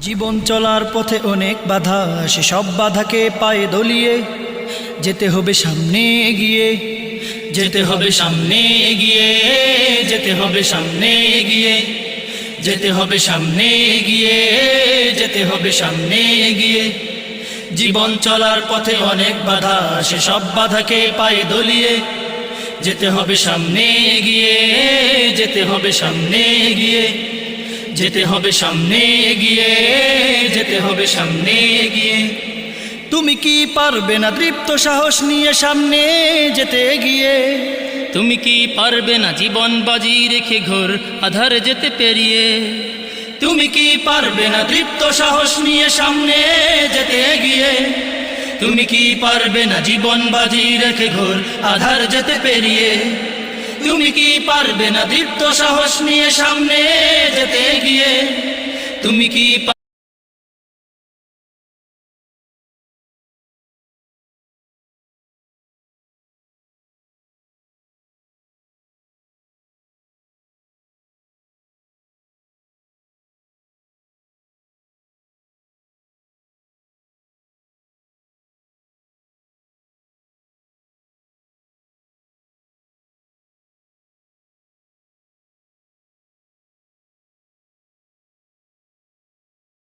জীবন চলার পথে অনেক বাধা, সে সব বাধাকে পায়ে দলিয়ে যেতে হবে সামনে এগিয়ে, যেতে হবে সামনে এগিয়ে, যেতে হবে সামনে এগিয়ে, যেতে হবে সামনে এগিয়ে, যেতে হবে সামনে এগিয়ে। জীবন চলার পথে অনেক বাধা, সে সব বাধাকে পায়ে দলিয়ে যেতে হবে সামনে এগিয়ে, যেতে হবে সামনে এগিয়ে, যেতে হবে সামনে এগিয়ে, যেতে হবে সামনে এগিয়ে। তুমি কি পারবে না দৃপ্ত সাহস নিয়ে সামনে যেতে এগিয়ে? তুমি কি পারবে না জীবন বাজি রেখে ঘোর আধার যেতে পেরিয়ে? তুমি কি পারবে না দৃপ্ত সাহস নিয়ে সামনে যেতে এগিয়ে? তুমি কি পারবে না জীবন বাজি রেখে ঘোর আধার যেতে পেরিয়ে? তুমি কি পারবে না দৃপ্ত সাহস নিয়ে সামনে যেতে এগিয়ে? তুমি কি